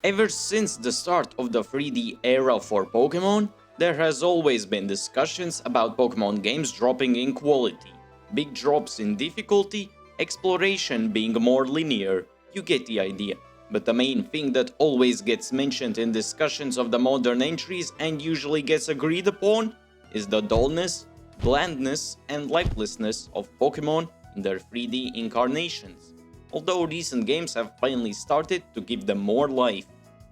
Ever since the start of the 3D era for Pokemon, there has always been discussions about Pokemon games dropping in quality, big drops in difficulty, exploration being more linear, you get the idea. But the main thing that always gets mentioned in discussions of the modern entries and usually gets agreed upon is the dullness, blandness, and lifelessness of Pokemon in their 3D incarnations. Although recent games have finally started to give them more life.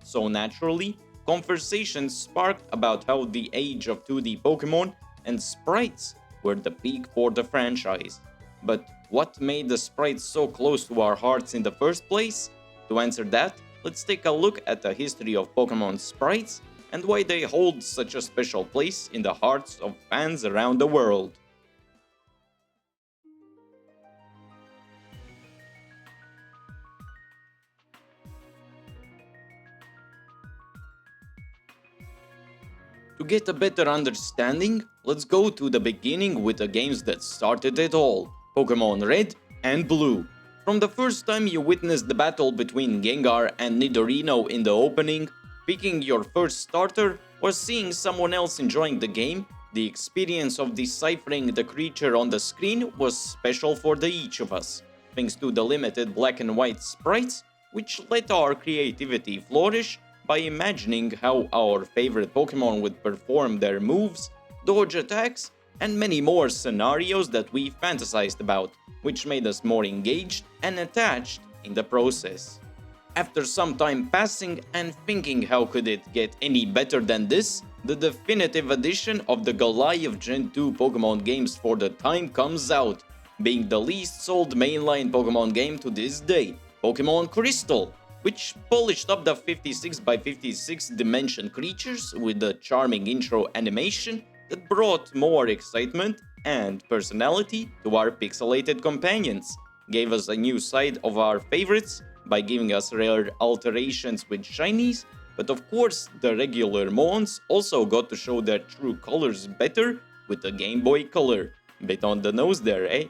So naturally, conversations sparked about how the age of 2D Pokemon and sprites were the peak for the franchise. But what made the sprites so close to our hearts in the first place? To answer that, let's take a look at the history of Pokemon Sprites and why they hold such a special place in the hearts of fans around the world. To get a better understanding, let's go to the beginning with the games that started it all, Pokemon Red and Blue. From the first time you witnessed the battle between Gengar and Nidorino in the opening, picking your first starter, or seeing someone else enjoying the game, the experience of deciphering the creature on the screen was special for each of us, thanks to the limited black and white sprites, which let our creativity flourish by imagining how our favorite Pokemon would perform their moves, dodge attacks, and many more scenarios that we fantasized about, which made us more engaged and attached in the process. After some time passing and thinking how could it get any better than this, the definitive edition of the Goliath Gen 2 Pokemon games for the time comes out, being the least sold mainline Pokemon game to this day, Pokemon Crystal, which polished up the 56x56 dimension creatures with a charming intro animation that brought more excitement and personality to our pixelated companions, gave us a new side of our favorites by giving us rare alterations with shinies, but of course the regular Mons also got to show their true colors better with the Game Boy Color. Bit on the nose there, eh?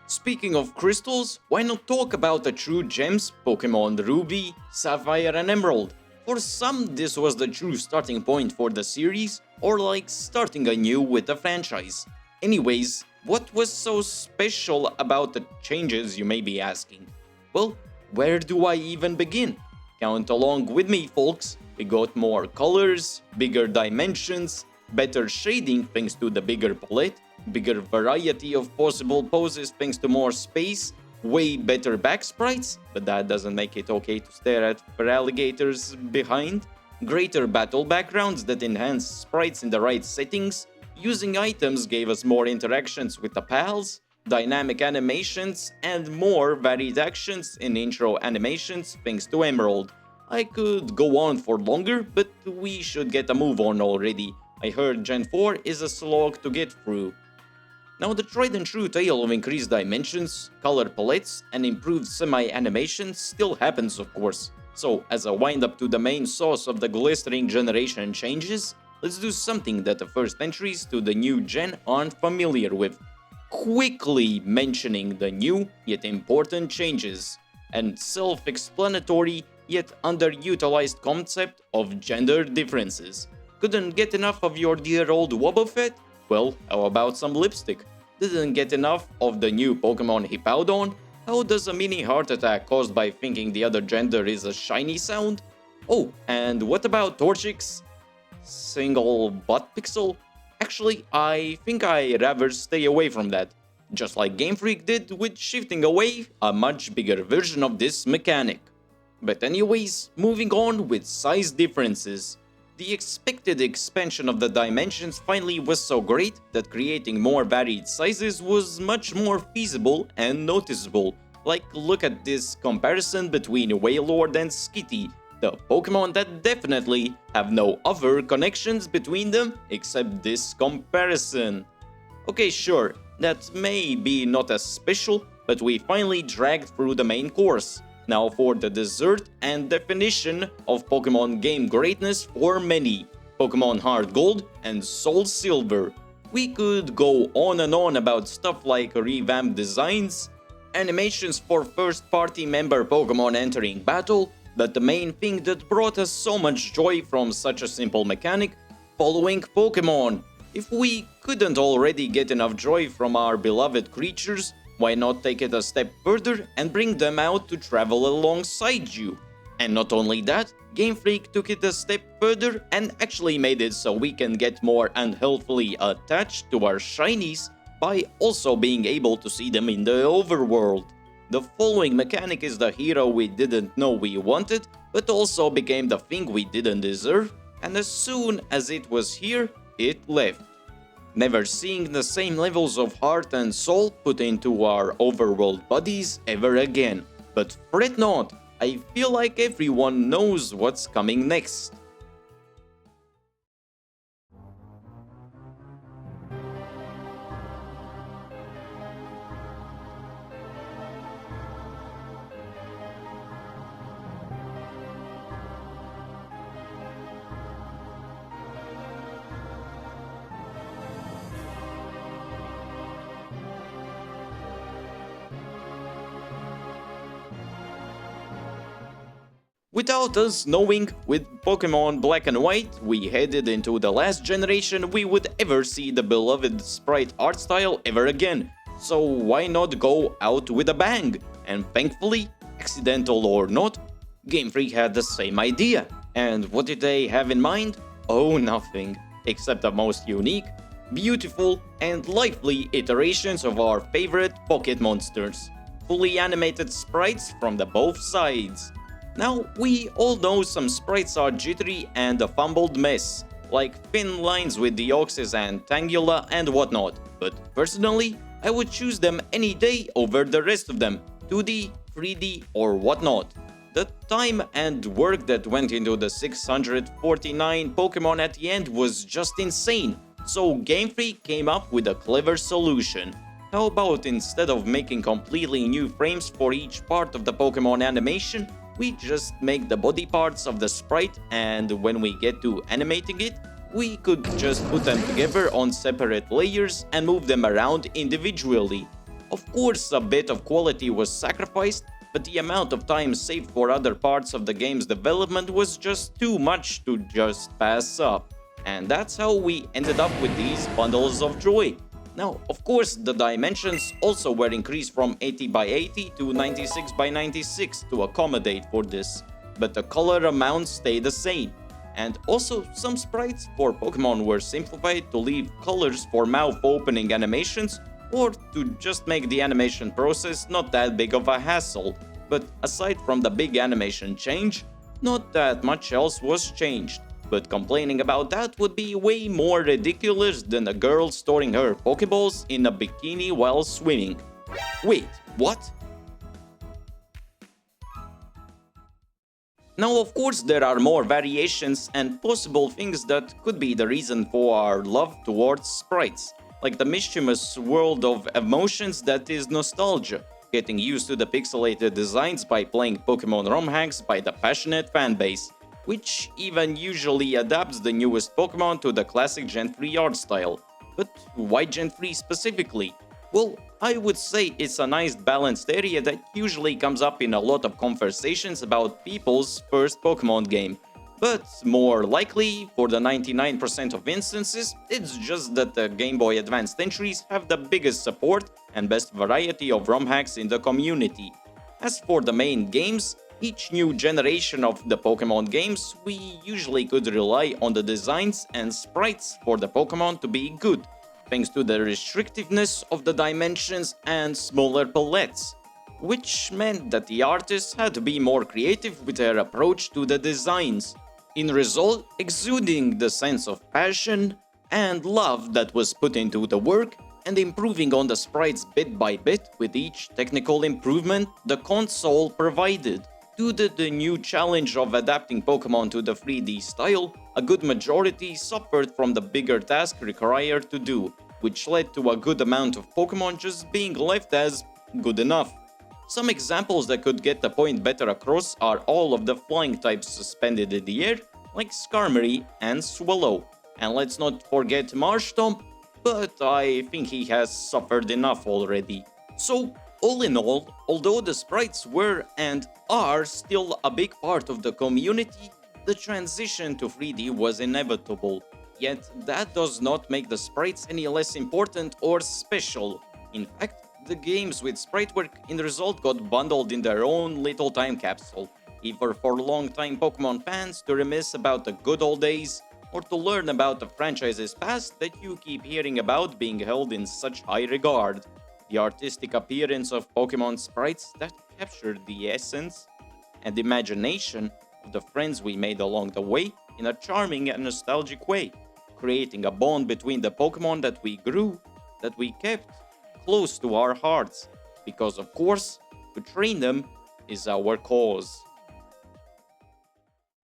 Speaking of crystals, why not talk about the true gems, Pokemon Ruby, Sapphire and Emerald? For some, this was the true starting point for the series, or like starting anew with the franchise. Anyways, what was so special about the changes, you may be asking? Well, where do I even begin? Count along with me, folks. We got more colors, bigger dimensions, better shading thanks to the bigger palette, bigger variety of possible poses thanks to more space, way better back sprites, but that doesn't make it okay to stare at alligators behind, greater battle backgrounds that enhance sprites in the right settings, using items gave us more interactions with the pals, dynamic animations, and more varied actions in intro animations thanks to Emerald. I could go on for longer, but we should get a move on already. I heard Gen 4 is a slog to get through. Now the tried and true tale of increased dimensions, color palettes, and improved semi-animations still happens of course. So as a wind-up to the main source of the glistering generation changes, let's do something that the first entries to the new gen aren't familiar with. Quickly mentioning the new yet important changes, and self-explanatory yet underutilized concept of gender differences. Couldn't get enough of your dear old Wobbuffet? Well, how about some lipstick? Didn't get enough of the new Pokemon Hippowdon? How does a mini heart attack caused by thinking the other gender is a shiny sound? Oh, and what about Torchic's single butt pixel? Actually, I think I'd rather stay away from that. Just like Gamefreak did with shifting away a much bigger version of this mechanic. But anyways, moving on with size differences. The expected expansion of the dimensions finally was so great that creating more varied sizes was much more feasible and noticeable. Like, look at this comparison between Wailord and Skitty, the Pokemon that definitely have no other connections between them except this comparison. Okay, sure, that may be not as special, but we finally dragged through the main course. Now for the dessert and definition of Pokemon game greatness for many, Pokemon Heartgold and soulsilver. We could go on and on about stuff like revamped designs, animations for first-party member Pokemon entering battle, But the main thing that brought us so much joy from such a simple mechanic, following Pokemon. If we couldn't already get enough joy from our beloved creatures, why not take it a step further and bring them out to travel alongside you? And not only that, Gamefreak took it a step further and actually made it so we can get more unhealthily attached to our shinies by also being able to see them in the overworld. The following mechanic is the hero we didn't know we wanted, but also became the thing we didn't deserve, and as soon as it was here, it left. Never seeing the same levels of heart and soul put into our overworld bodies ever again. But fret not, I feel like everyone knows what's coming next. Without us knowing, with Pokemon Black and White, we headed into the last generation we would ever see the beloved sprite art style ever again. So why not go out with a bang? And thankfully, accidental or not, Gamefreak had the same idea. And what did they have in mind? Oh, nothing, except the most unique, beautiful, and lively iterations of our favorite pocket monsters. Fully animated sprites from the both sides. Now, we all know some sprites are jittery and a fumbled mess, like thin lines with Deoxys and Tangela and whatnot, but personally, I would choose them any day over the rest of them, 2D, 3D or whatnot. The time and work that went into the 649 Pokemon at the end was just insane, so Gamefreak came up with a clever solution. How about instead of making completely new frames for each part of the Pokemon animation, we just make the body parts of the sprite, and when we get to animating it, we could just put them together on separate layers and move them around individually. Of course, a bit of quality was sacrificed, but the amount of time saved for other parts of the game's development was just too much to just pass up. And that's how we ended up with these bundles of joy. Now, of course, the dimensions also were increased from 80 by 80 to 96 by 96 to accommodate for this, but the color amounts stay the same. And also, some sprites for Pokemon were simplified to leave colors for mouth opening animations or to just make the animation process not that big of a hassle. But aside from the big animation change, not that much else was changed. But complaining about that would be way more ridiculous than a girl storing her Pokeballs in a bikini while swimming. Wait, what? Now, of course, there are more variations and possible things that could be the reason for our love towards sprites, like the mischievous world of emotions that is nostalgia, getting used to the pixelated designs by playing Pokemon ROM hacks by the passionate fanbase, which even usually adapts the newest Pokemon to the classic Gen 3 art style. But why Gen 3 specifically? Well, I would say it's a nice balanced area that usually comes up in a lot of conversations about people's first Pokemon game. But more likely, for the 99% of instances, it's just that the Game Boy Advanced entries have the biggest support and best variety of ROM hacks in the community. As for the main games, each new generation of the Pokemon games, we usually could rely on the designs and sprites for the Pokemon to be good, thanks to the restrictiveness of the dimensions and smaller palettes, which meant that the artists had to be more creative with their approach to the designs, in result exuding the sense of passion and love that was put into the work and improving on the sprites bit by bit with each technical improvement the console provided. Due to the new challenge of adapting Pokemon to the 3D style, a good majority suffered from the bigger task required to do, which led to a good amount of Pokemon just being left as good enough. Some examples that could get the point better across are all of the flying types suspended in the air, like Skarmory and Swallow. And let's not forget Marshtomp, but I think he has suffered enough already. So, All in all, although the sprites were and are still a big part of the community, the transition to 3D was inevitable. Yet that does not make the sprites any less important or special. In fact, the games with sprite work in the result got bundled in their own little time capsule, either for long-time Pokemon fans to reminisce about the good old days, or to learn about the franchise's past that you keep hearing about being held in such high regard. The artistic appearance of Pokemon sprites that captured the essence and imagination of the friends we made along the way in a charming and nostalgic way, creating a bond between the Pokemon that we grew, that we kept close to our hearts, because of course, to train them is our cause.